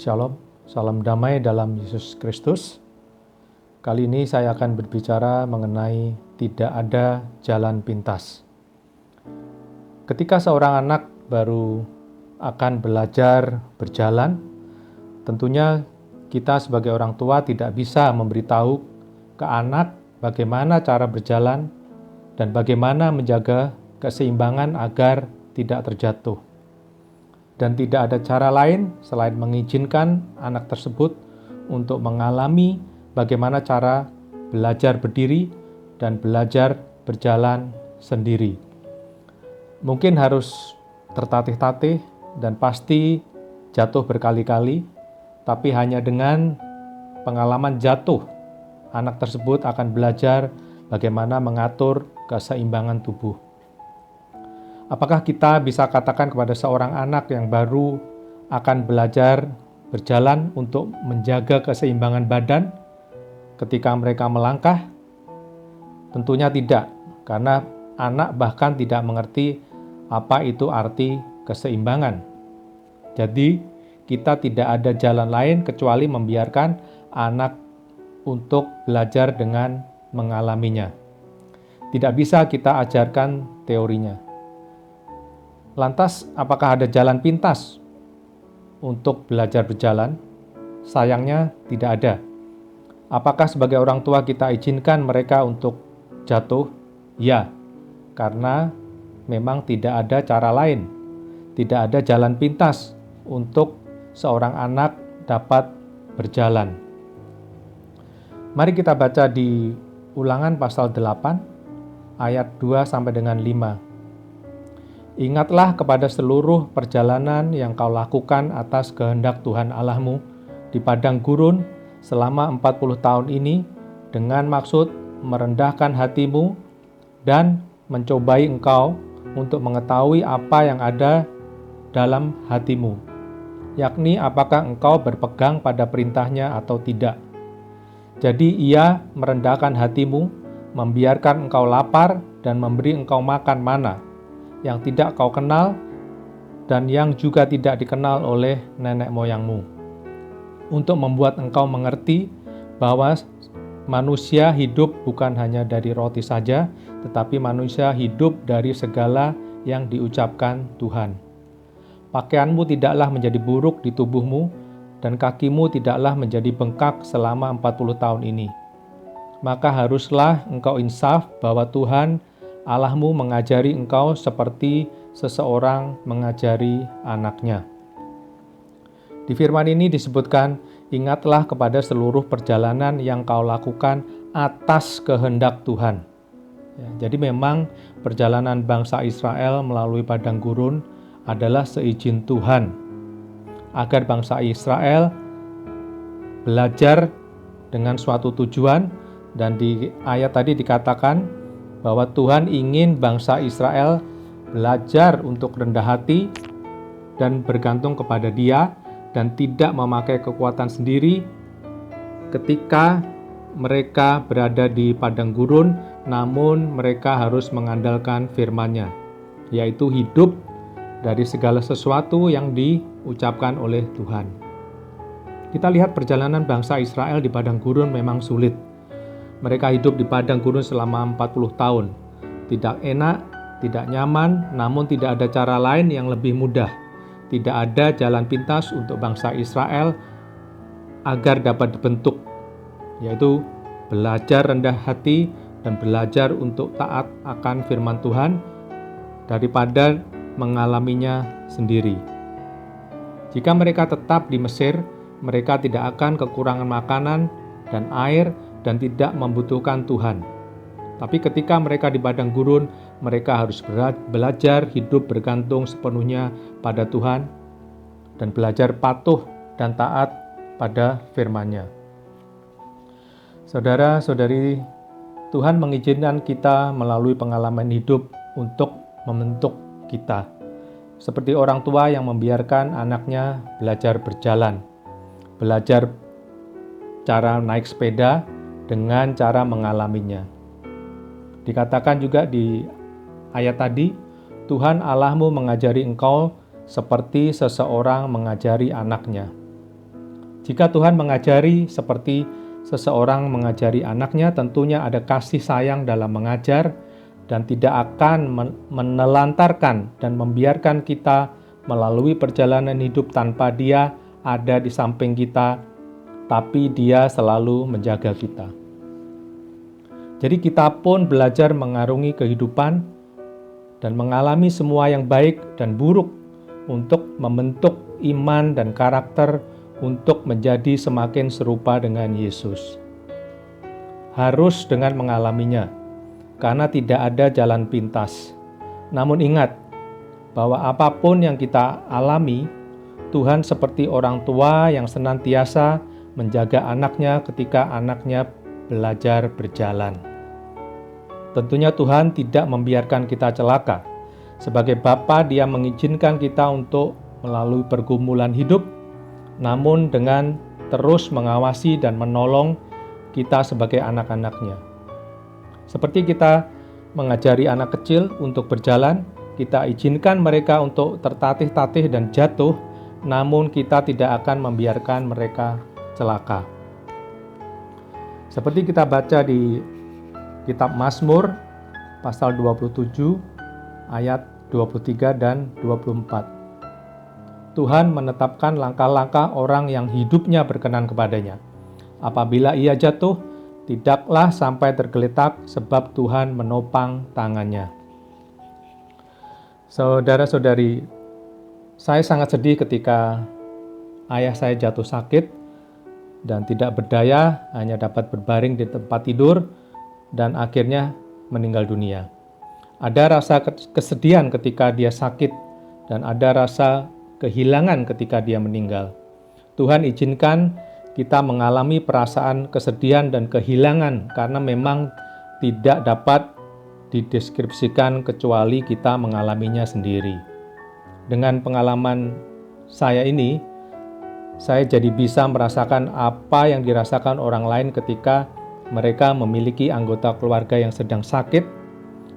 Shalom, salam damai dalam Yesus Kristus. Kali ini saya akan berbicara mengenai tidak ada jalan pintas. Ketika seorang anak baru akan belajar berjalan, tentunya kita sebagai orang tua tidak bisa memberitahu ke anak bagaimana cara berjalan dan bagaimana menjaga keseimbangan agar tidak terjatuh. Dan tidak ada cara lain selain mengizinkan anak tersebut untuk mengalami bagaimana cara belajar berdiri dan belajar berjalan sendiri. Mungkin harus tertatih-tatih dan pasti jatuh berkali-kali, tapi hanya dengan pengalaman jatuh, anak tersebut akan belajar bagaimana mengatur keseimbangan tubuh. Apakah kita bisa katakan kepada seorang anak yang baru akan belajar berjalan untuk menjaga keseimbangan badan ketika mereka melangkah? Tentunya tidak, karena anak bahkan tidak mengerti apa itu arti keseimbangan. Jadi, kita tidak ada jalan lain kecuali membiarkan anak untuk belajar dengan mengalaminya. Tidak bisa kita ajarkan teorinya. Lantas, apakah ada jalan pintas untuk belajar berjalan? Sayangnya tidak ada. Apakah sebagai orang tua kita izinkan mereka untuk jatuh? Ya, karena memang tidak ada cara lain. Tidak ada jalan pintas untuk seorang anak dapat berjalan. Mari kita baca di Ulangan pasal 8 ayat 2 sampai dengan 5. Ingatlah kepada seluruh perjalanan yang kau lakukan atas kehendak Tuhan Allahmu di padang gurun selama 40 tahun ini dengan maksud merendahkan hatimu dan mencobai engkau untuk mengetahui apa yang ada dalam hatimu, yakni apakah engkau berpegang pada perintahnya atau tidak. Jadi ia merendahkan hatimu, membiarkan engkau lapar dan memberi engkau makan mana yang tidak kau kenal dan yang juga tidak dikenal oleh nenek moyangmu, untuk membuat engkau mengerti bahwa manusia hidup bukan hanya dari roti saja, tetapi manusia hidup dari segala yang diucapkan Tuhan. Pakaianmu tidaklah menjadi buruk di tubuhmu, dan kakimu tidaklah menjadi bengkak selama 40 tahun ini. Maka haruslah engkau insaf bahwa Tuhan Allahmu mengajari engkau seperti seseorang mengajari anaknya. Di firman ini disebutkan, ingatlah kepada seluruh perjalanan yang kau lakukan atas kehendak Tuhan. Ya, jadi memang perjalanan bangsa Israel melalui padang gurun adalah seizin Tuhan, agar bangsa Israel belajar dengan suatu tujuan, dan di ayat tadi dikatakan bahwa Tuhan ingin bangsa Israel belajar untuk rendah hati dan bergantung kepada Dia dan tidak memakai kekuatan sendiri ketika mereka berada di padang gurun, namun mereka harus mengandalkan firman-Nya, yaitu hidup dari segala sesuatu yang diucapkan oleh Tuhan. Kita lihat perjalanan bangsa Israel di padang gurun memang sulit. Mereka hidup di padang gurun selama 40 tahun. Tidak enak, tidak nyaman, namun tidak ada cara lain yang lebih mudah. Tidak ada jalan pintas untuk bangsa Israel agar dapat dibentuk, yaitu belajar rendah hati dan belajar untuk taat akan firman Tuhan daripada mengalaminya sendiri. Jika mereka tetap di Mesir, mereka tidak akan kekurangan makanan dan air dan tidak membutuhkan Tuhan. Tapi ketika mereka di padang gurun, mereka harus belajar hidup bergantung sepenuhnya pada Tuhan dan belajar patuh dan taat pada firman-Nya. Saudara-saudari, Tuhan mengizinkan kita melalui pengalaman hidup untuk membentuk kita. seperti orang tua yang membiarkan anaknya belajar berjalan, belajar cara naik sepeda dengan cara mengalaminya. Dikatakan juga di ayat tadi, Tuhan Allahmu mengajari engkau seperti seseorang mengajari anaknya. Jika Tuhan mengajari seperti seseorang mengajari anaknya, tentunya ada kasih sayang dalam mengajar dan tidak akan menelantarkan dan membiarkan kita melalui perjalanan hidup tanpa Dia ada di samping kita, tapi Dia selalu menjaga kita. Jadi kita pun belajar mengarungi kehidupan dan mengalami semua yang baik dan buruk untuk membentuk iman dan karakter untuk menjadi semakin serupa dengan Yesus. Harus dengan mengalaminya, karena tidak ada jalan pintas. Namun ingat, bahwa apapun yang kita alami, Tuhan seperti orang tua yang senantiasa menjaga anaknya ketika anaknya belajar berjalan. Tentunya Tuhan tidak membiarkan kita celaka. Sebagai Bapa, Dia mengizinkan kita untuk melalui pergumulan hidup, namun dengan terus mengawasi dan menolong kita sebagai anak-anaknya. Seperti kita mengajari anak kecil untuk berjalan, kita izinkan mereka untuk tertatih-tatih dan jatuh, namun kita tidak akan membiarkan mereka celaka. Seperti kita baca di Kitab Mazmur pasal 27 ayat 23 dan 24. Tuhan menetapkan langkah-langkah orang yang hidupnya berkenan kepadanya. Apabila ia jatuh, tidaklah sampai tergeletak sebab Tuhan menopang tangannya. Saudara-saudari, saya sangat sedih ketika ayah saya jatuh sakit dan tidak berdaya, hanya dapat berbaring di tempat tidur dan akhirnya meninggal dunia. Ada rasa kesedihan ketika dia sakit dan ada rasa kehilangan ketika dia meninggal. Tuhan izinkan kita mengalami perasaan kesedihan dan kehilangan karena memang tidak dapat dideskripsikan kecuali kita mengalaminya sendiri. Dengan pengalaman saya ini, saya jadi bisa merasakan apa yang dirasakan orang lain ketika mereka memiliki anggota keluarga yang sedang sakit,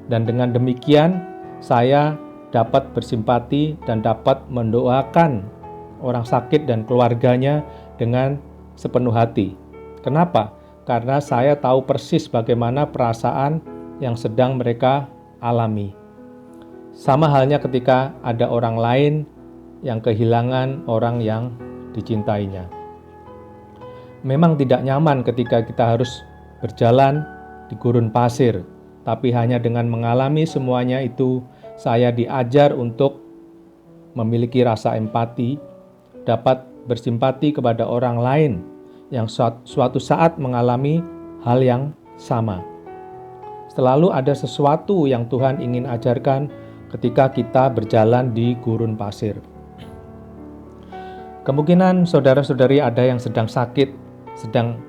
dan dengan demikian saya dapat bersimpati dan dapat mendoakan orang sakit dan keluarganya dengan sepenuh hati. Kenapa? Karena saya tahu persis bagaimana perasaan yang sedang mereka alami. Sama halnya ketika ada orang lain yang kehilangan orang yang dicintainya. Memang tidak nyaman ketika kita harus berjalan di gurun pasir, tapi hanya dengan mengalami semuanya itu, saya diajar untuk memiliki rasa empati, dapat bersimpati kepada orang lain yang suatu saat mengalami hal yang sama. Selalu ada sesuatu yang Tuhan ingin ajarkan ketika kita berjalan di gurun pasir. Kemungkinan saudara-saudari ada yang sedang sakit, sedang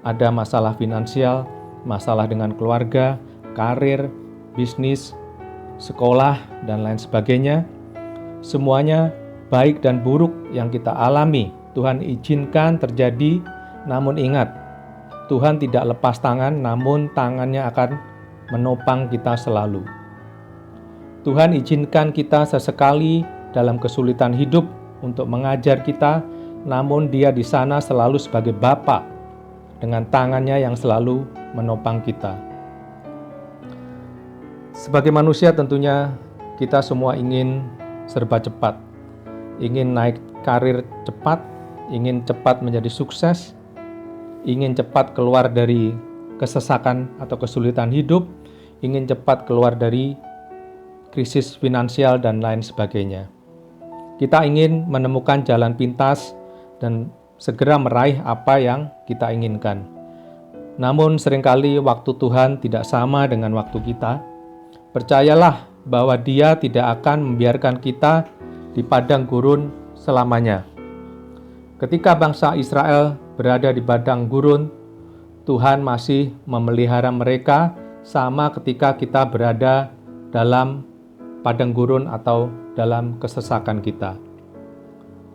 ada masalah finansial, masalah dengan keluarga, karir, bisnis, sekolah, dan lain sebagainya. Semuanya baik dan buruk yang kita alami, Tuhan izinkan terjadi, namun ingat, Tuhan tidak lepas tangan, namun tangannya akan menopang kita selalu. Tuhan izinkan kita sesekali dalam kesulitan hidup untuk mengajar kita, namun Dia di sana selalu sebagai Bapa dengan tangannya yang selalu menopang kita. Sebagai manusia tentunya kita semua ingin serba cepat, ingin naik karir cepat, ingin cepat menjadi sukses, ingin cepat keluar dari kesesakan atau kesulitan hidup, ingin cepat keluar dari krisis finansial dan lain sebagainya. Kita ingin menemukan jalan pintas dan segera meraih apa yang kita inginkan. Namun seringkali waktu Tuhan tidak sama dengan waktu kita. Percayalah bahwa Dia tidak akan membiarkan kita di padang gurun selamanya. Ketika bangsa Israel berada di padang gurun, Tuhan masih memelihara mereka sama ketika kita berada dalam padang gurun atau dalam kesesakan kita.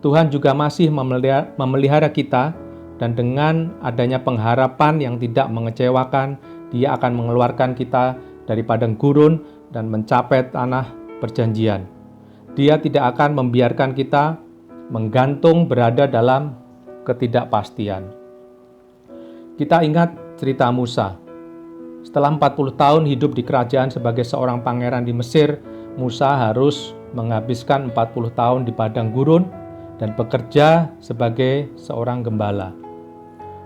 Tuhan juga masih memelihara kita, dan dengan adanya pengharapan yang tidak mengecewakan, Dia akan mengeluarkan kita dari padang gurun dan mencapai tanah perjanjian. Dia tidak akan membiarkan kita menggantung berada dalam ketidakpastian. Kita ingat cerita Musa. Setelah 40 tahun hidup di kerajaan sebagai seorang pangeran di Mesir, Musa harus menghabiskan 40 tahun di padang gurun dan bekerja sebagai seorang gembala.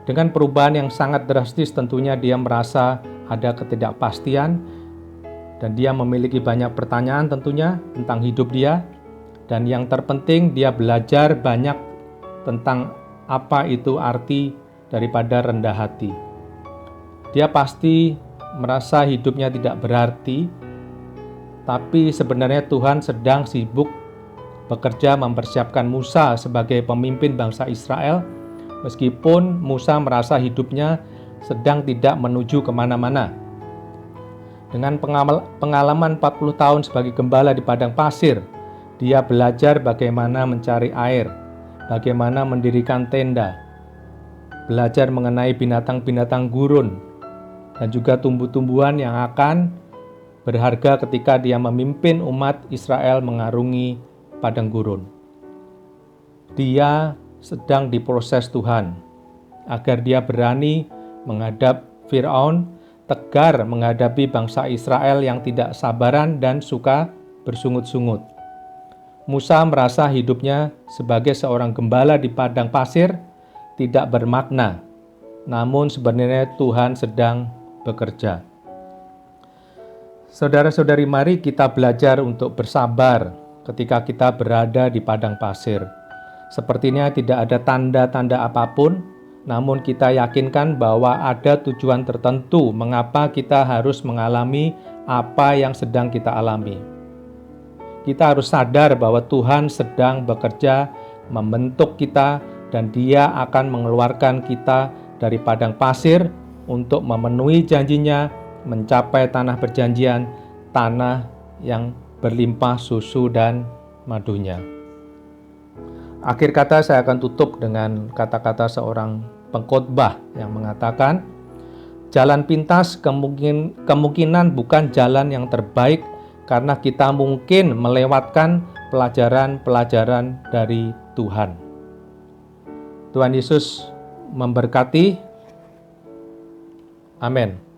Dengan perubahan yang sangat drastis, tentunya dia merasa ada ketidakpastian dan dia memiliki banyak pertanyaan tentunya tentang hidup dia. Dan yang terpenting, dia belajar banyak tentang apa itu arti daripada rendah hati. Dia pasti merasa hidupnya tidak berarti, tapi sebenarnya Tuhan sedang sibuk bekerja mempersiapkan Musa sebagai pemimpin bangsa Israel, meskipun Musa merasa hidupnya sedang tidak menuju kemana-mana. Dengan pengalaman 40 tahun sebagai gembala di padang pasir, dia belajar bagaimana mencari air, bagaimana mendirikan tenda, belajar mengenai binatang-binatang gurun, dan juga tumbuh-tumbuhan yang akan berharga ketika dia memimpin umat Israel mengarungi padang gurun. Dia sedang diproses Tuhan agar dia berani menghadap Firaun, tegar menghadapi bangsa Israel yang tidak sabaran dan suka bersungut-sungut. Musa merasa hidupnya sebagai seorang gembala di padang pasir tidak bermakna, namun sebenarnya Tuhan sedang bekerja. Saudara-saudari, mari kita belajar untuk bersabar ketika kita berada di padang pasir. Sepertinya tidak ada tanda-tanda apapun, namun kita yakinkan bahwa ada tujuan tertentu mengapa kita harus mengalami apa yang sedang kita alami. Kita harus sadar bahwa Tuhan sedang bekerja membentuk kita dan Dia akan mengeluarkan kita dari padang pasir untuk memenuhi janjinya, mencapai tanah perjanjian, tanah yang berlimpah susu dan madunya. Akhir kata saya akan tutup dengan kata-kata seorang pengkhotbah yang mengatakan, jalan pintas kemungkinan bukan jalan yang terbaik karena kita mungkin melewatkan pelajaran-pelajaran dari Tuhan. Tuhan Yesus memberkati. Amin.